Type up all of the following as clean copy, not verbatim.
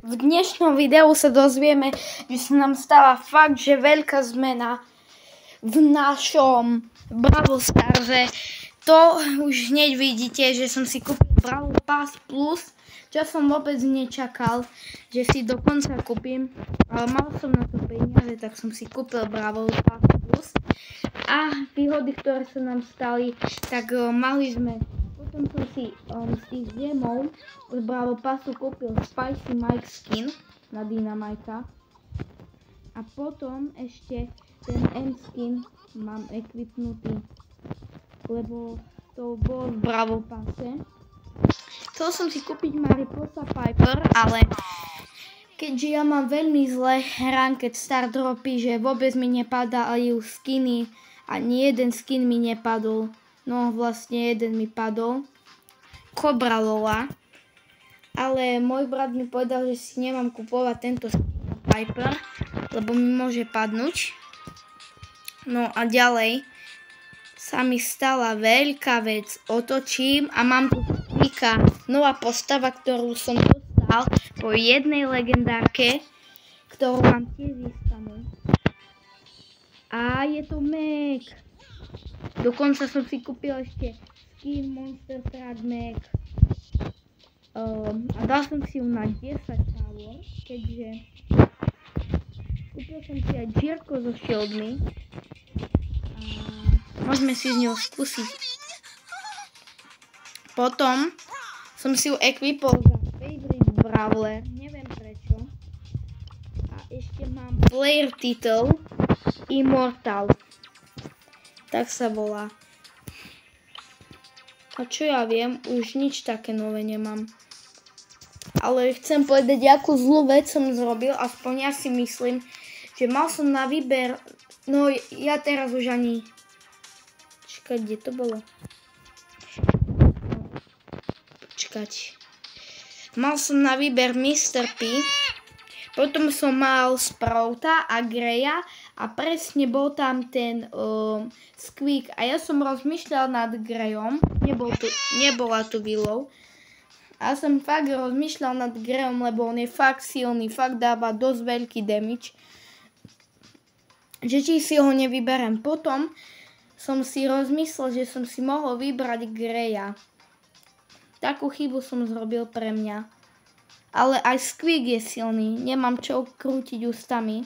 v dnešnom videu sa dozvieme, že sa nám stala fakt, že veľká zmena v našom Brawl Starze. To už hneď vidíte, že som si kúpil Brawl Pass Plus, čo som vôbec nečakal, že si dokonca kúpim, ale mal som na to peniaze, tak som si kúpil Brawl Pass Plus. A výhody, ktoré sa nám stali, tak mali sme. Potom som si z tých gemov z Brawl Passu kúpil Spicy Mike skin na Dynamita. A potom ešte ten M skin mám equipnutý, lebo to bolo v Brawl Passe. Chcel som si kúpiť Mariposa Piper, ale keďže ja mám veľmi zlé ranked star dropy, že vôbec mi nepadajú skiny, ani jeden skin mi nepadol. No vlastne jeden mi padol. Cobra Lola. Ale môj brat mi povedal, že si nemám kupovať tento skin Piper, lebo mi môže padnúť. No a ďalej sa mi stala veľká vec. Otočím a mám tu Pika. Nová postava, ktorú som dostal po jednej legendárke, ktorú mám tiež získanú. A je to Meg. Dokonca som si kúpil ešte skin Monster Truck Meg. A dal som si ju na 10 power, keďže kúpil som si aj Jirko so shieldmi. A môžeme si z ňou skúsiť. Potom som si ju equipol za favorite brawler, neviem prečo. A ešte mám player title Immortal. Tak sa volá. A čo ja viem, už nič také nové nemám. Ale chcem povedať, akú zlú vec som zrobil, aspoň ja si myslím, že mal som na výber, no ja teraz už ani... Čakaj, kde to bolo? Počkať. Mal som na výber Mr. P, potom som mal Sprouta a Greya a presne bol tam ten Squeak. A ja som rozmýšľal nad Greyom, nebola tu Willow. A som fakt rozmýšľal nad Greyom, lebo on je fakt silný, fakt dáva dosť veľký damage. Že či si ho nevyberem. Potom som si rozmyslel, že som si mohol vybrať Greya. Takú chybu som zrobil pre mňa. Ale aj Squeak je silný, nemám čo krútiť ústami.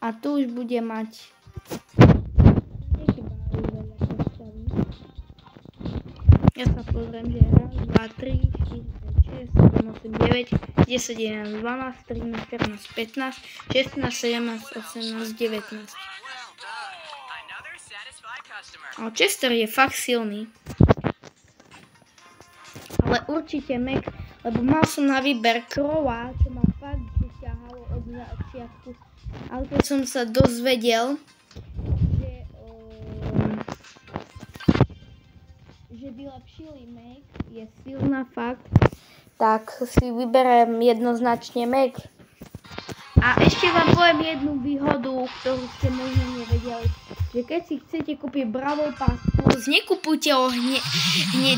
A tu už bude mať... Ja sa pozriem, že je 1, 2, 3, 4, 5, 6, 7, 8, 9, 10, 11, 12, 13, 14, 15, 16, 17, 18, 19. A Chester je fakt silný. Ale určite Meg, lebo mal som na výber Crowa, čo ma fakt vyťahalo od začiatku. Ale keď som sa dozvedel, že vylepšili Meg, je silná fakt, tak si vyberiem jednoznačne Meg. A ešte vám poviem jednu výhodu, ktorú ste možno nevedeli. Že keď si chcete kúpiť Brawl Pass Plus, nekupujte ho hneď.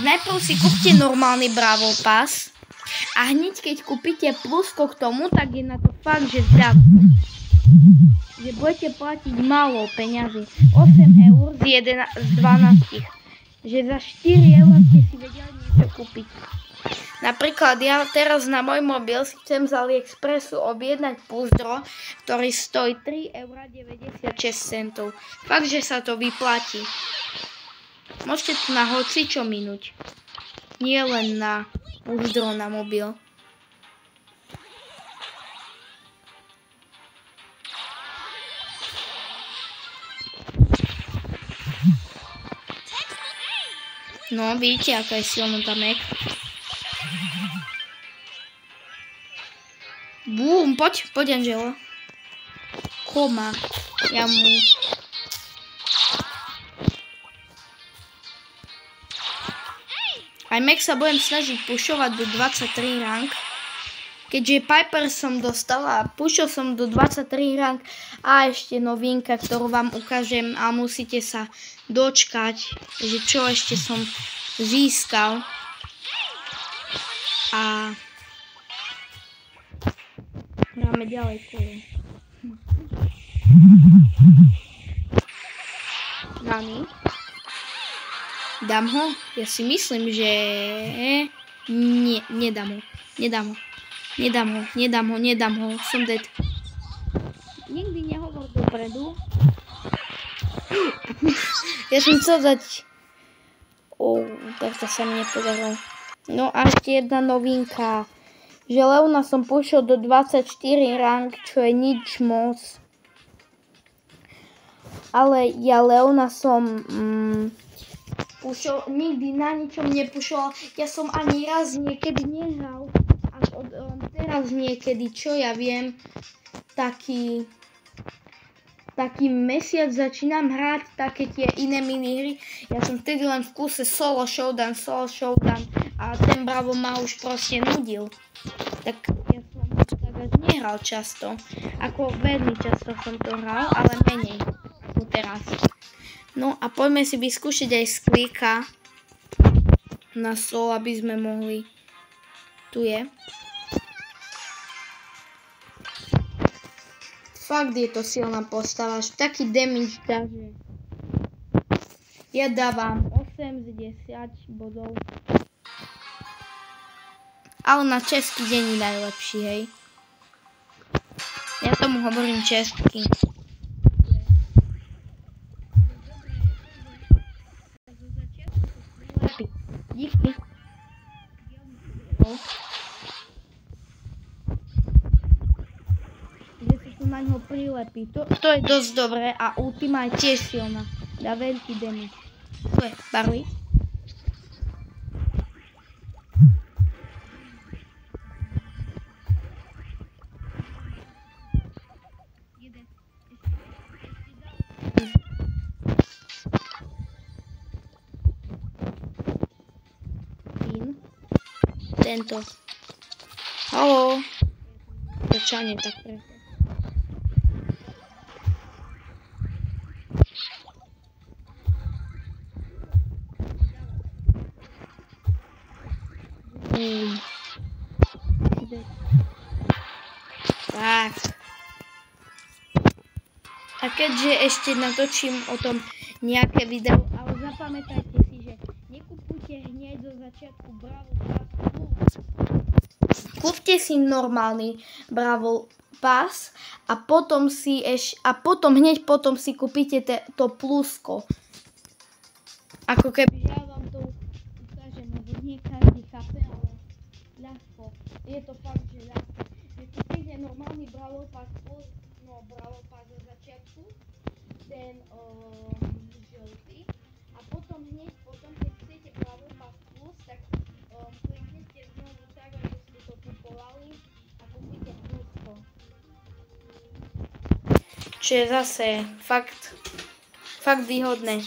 Najprv si kúpte normálny Brawl Pass. A hneď keď kúpite plusko k tomu, tak je na to fakt, že zdravé. Že budete platiť málo peňazí. 8 eur z 12. Že za 4 eur ste si vedeli niečo kúpiť. Napríklad ja teraz na môj mobil si chcem z AliExpressu objednať púzdro, ktorý stojí 3,96 €. Fakt, že sa to vyplatí. Môžete to na hocičo minúť. Nie len na púzdro na mobil. No, vidíte, aká je silná tá Meg. Bum, poď Angelo. Koma. Ja mu... Aj Meg sa budem snažiť pušovať do 23 rank. Keďže Piper som dostala, pušil som do 23 rank. A ešte novinka, ktorú vám ukážem a musíte sa dočkať, že čo ešte som získal. A Dáme ďalej kolo. Nani? Dám ho? Ja si myslím, že... Nie, nedám ho. Som dead. Nikdy nehovor dopredu. Ja som chcel dať... tak to sa mi nepodarilo. No a ešte jedna novinka. Že Leona som pošiel do 24 rank, čo je nič moc. Ale ja Leona som nikdy na ničom nepušoval. Ja som ani raz niekedy nehral. Až od teraz niekedy, čo ja viem, taký mesiac začínam hrať také tie iné minihry. Ja som vtedy len v kuse solo showdown a ten Bravo ma už proste nudil. Tak ja som tak až nehral často. Ako veľmi často som to hral, ale menej ako teraz. No a poďme si vyskúšať aj z klika na solo, aby sme mohli. Tu je. Fakt je to silná postava, až taký damage dá, že ja dávam 8 z 10 bodov. Ale na český deň je najlepší, hej. Ja tomu hovorím česky. Díky. Že sa to na ňo prilepí. To je dosť dobré a ultima je tiež silná. Dá veľký damage. To je Barley. Tento. Haló. Prečanie tak preto. Tak. A keďže ešte natočím o tom nejaké video, ale zapamätajte si, že nekupujte hneď zo začiatku Bravo Pass. Kúpte si normálny Bravo Pass a potom hneď potom si kúpite to plusko. Ako keby ja vám to ukážem, lebo nie každý chápe, ale ľahko. Je to fakt, že ľahko. Že kúpite normálny Bravo Pass plus, no Bravo Pass zo začiatku, ten žltý, a potom hneď potom, keď chcete Bravo Pass plus, tak kliknete znovu tak, ako ste to kupovali a kúpite plusko. Čo je zase fakt výhodné.